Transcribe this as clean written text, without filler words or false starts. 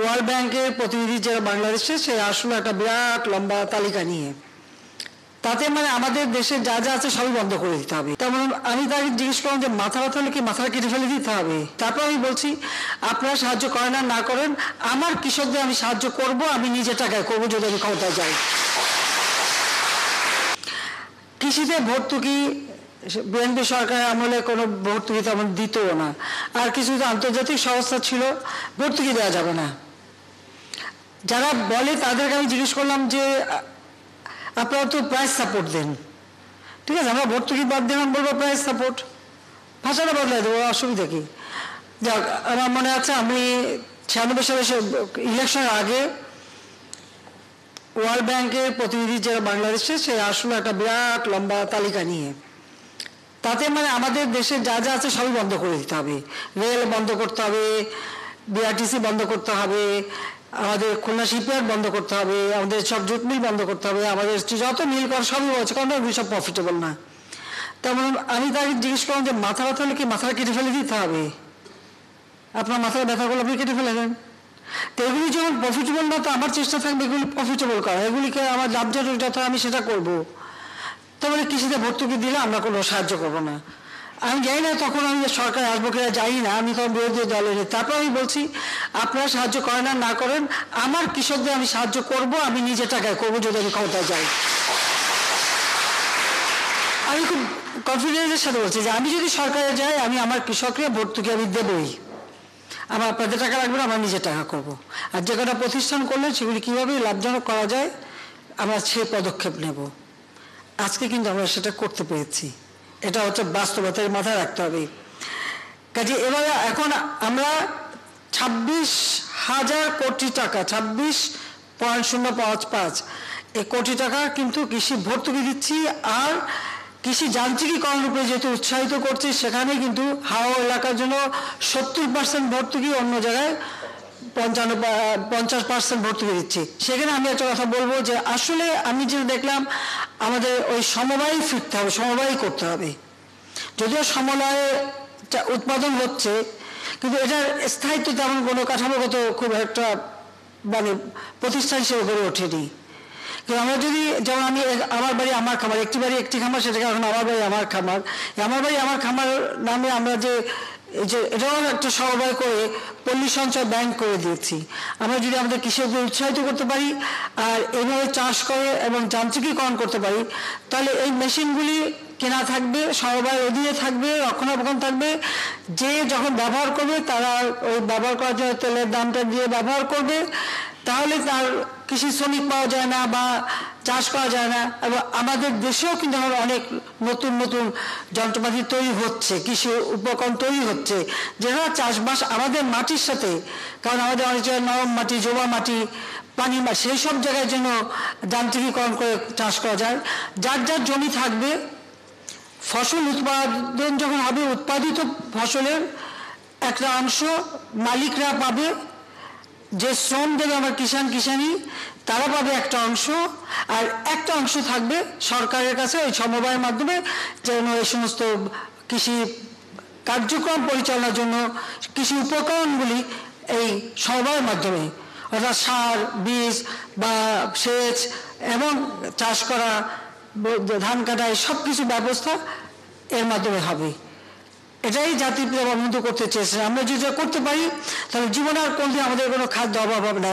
World ব্যাংকের প্রতিনিধি যারা বাংলাদেশে সে আসলে একটা বিরাট লম্বা তালিকা নিয়ে তাতে মানে আমাদের দেশে যা যা আছে সবই বন্ধ করে দিতে হবে। তেমন আমি তাকে জিজ্ঞেস করলাম যে মাথা ব্যথা হলে কি মাথাটা কেটে ফেলে দিতে হবে? তারপর আমি বলছি আপনারা সাহায্য করেন আর না করেন, আমার কৃষকদের আমি সাহায্য করব, আমি নিজে টাকায় করবো যদি আমি ক্ষমতায় যাই। কৃষিতে ভর্তুকি বিএনপি সরকার আমলে কোনো ভর্তুকি তেমন দিতও না, আর কিছু আন্তর্জাতিক সংস্থা ছিল ভর্তুকি দেওয়া যাবে না। যারা বলে তাদেরকে আমি জিজ্ঞেস করলাম যে আপনারা তো প্রাইস সাপোর্ট দেন, ঠিক আছে, আমরা ভর্তুকি বাদ দিলাম, বলবো প্রাইস সাপোর্ট, ভাষাটা বদলাই দেবো, অসুবিধা কি? যাক, আমার মনে আছে আমি 96 সালে ইলেকশনের আগে ওয়ার্ল্ড ব্যাংকের প্রতিনিধি যারা বাংলাদেশে সে আসলে একটা বিরাট লম্বা তালিকা নিয়ে তাতে মানে আমাদের দেশে যা যা আছে সবই বন্ধ করে দিতে হবে। রেল বন্ধ করতে হবে, বিআরটিসি বন্ধ করতে হবে, আমাদের খুলনা শিপইয়ার্ড বন্ধ করতে হবে, আমাদের সব জুট মিল বন্ধ করতে হবে, আমাদের যত মিল করা সবই বলছে, কারণ ওগুলি সব প্রফিটেবল না। তেমন আমি তাকে জিজ্ঞেস করলাম যে মাথা ব্যথা হলে কি মাথাটা কেটে ফেলে দিতে হবে? আপনার মাথায় ব্যথা করলে আপনি কেটে ফেলে দেন। তো এগুলি যখন প্রফিটেবল না, তো আমার চেষ্টা থাকবে এগুলি প্রফিটেবল করা, এগুলিকে আমার লাভজনক যত আমি সেটা করবো। তাহলে কৃষিতে ভর্তুকি দিলে আমরা কোনো সাহায্য করবো না। আমি জানি না তখন আমি সরকার আসবো কিনা যাই না, আমি তখন বিরোধী দলের। তারপর আমি বলছি আপনারা সাহায্য করেন আর না করেন, আমার কৃষকদের আমি সাহায্য করব, আমি নিজে টাকায় করবো যদি আমি ক্ষমতায় যাই। আমি খুব কনফিডেন্সের সাথে বলছি যে আমি যদি সরকারে যাই, আমি আমার কৃষকরা ভর্তুকি আমি দেবই, আমার আপনাদের টাকা লাগবে না, আমার নিজের টাকা করব। আর যে কটা প্রতিষ্ঠান করলে সেগুলি কীভাবে লাভজনক করা যায় আমরা সেই পদক্ষেপ নেব। আজকে কিন্তু আমরা সেটা করতে পেরেছি, এটা হচ্ছে বাস্তবতার মাথায় রাখতে হবে। কাজে এবারে এখন আমরা 26,000 কোটি টাকা, 26.055 এই কোটি টাকা কিন্তু কৃষি ভর্তুকি দিচ্ছি। আর কৃষি যান্ত্রিকীকরণ উপরে যেহেতু উৎসাহিত করছি, সেখানে কিন্তু হাওড়া এলাকার জন্য 70% ভর্তুকি, অন্য জায়গায় 50% ভর্তুকি দিচ্ছি। সেখানে আমি একটা কথা বলবো যে আসলে আমি যেটা দেখলাম আমাদের ওই সমবায় ফিরতে হবে, সমবায় করতে হবে। যদিও সমবায় উৎপাদন হচ্ছে, কিন্তু এটার স্থায়িত্ব তেমন কোনো কাঠামোগত খুব একটা মানে প্রতিষ্ঠান হিসেবে গড়ে ওঠেনি। কিন্তু আমরা যদি, যেমন আমি আমার বাড়ি আমার খামার, একটি বাড়ি একটি খামার, সেটাকে এখন আমার বাড়ি আমার খামার, আমার বাড়ি আমার খামার নামে আমরা যে এটাও একটা সমবায় করে পল্লী সঞ্চয় ব্যাংক করে দিয়েছি। আমরা যদি আমাদের কৃষকদের উৎসাহিত করতে পারি আর এইভাবে চাষ করে এবং যান্ত্রিকীকরণ করতে পারি, তাহলে এই মেশিনগুলি কেনা থাকবে, সমবায়ের অধীনে থাকবে, রক্ষণাবেক্ষণ থাকবে। যে যখন ব্যবহার করবে তারা ওই ব্যবহার করার জন্য তেলের দামটা দিয়ে ব্যবহার করবে, তাহলে তার কৃষি শ্রমিক পাওয়া যায় না বা চাষ করা যায় না। এবং আমাদের দেশেও কিন্তু অনেক নতুন নতুন যন্ত্রপাতি তৈরি হচ্ছে, কৃষি উপকরণ তৈরি হচ্ছে, যেটা চাষবাস আমাদের মাটির সাথে, কারণ আমাদের অনেক জায়গায় নরম মাটি, জোবা মাটি, পানি মাটি, সেই সব জায়গায় যেন যান্ত্রিকীকরণ করে চাষ করা যায়। যার যার জমি থাকবে, ফসল উৎপাদন যখন হবে, উৎপাদিত ফসলের একটা অংশ মালিকরা পাবে, যে শ্রম দেবে আমার কিষানি তারা পাবে একটা অংশ, আর একটা অংশ থাকবে সরকারের কাছে ওই সমবায়ের মাধ্যমে, যেন এই সমস্ত কৃষি কার্যক্রম পরিচালনার জন্য কৃষি উপকরণগুলি এই সমবায়ের মাধ্যমে, অর্থাৎ সার, বীজ বা সেচ এবং চাষ করা, ধান কাটা, সব কিছু ব্যবস্থা এর মাধ্যমে হবে। এটাই জাতির পিতা বঙ্গবন্ধু করতে চেয়েছেন। আমরা যদি করতে পারি তাহলে জীবনে আর কোনদিন আমাদের কোনো খাদ্য অভাব হবে না।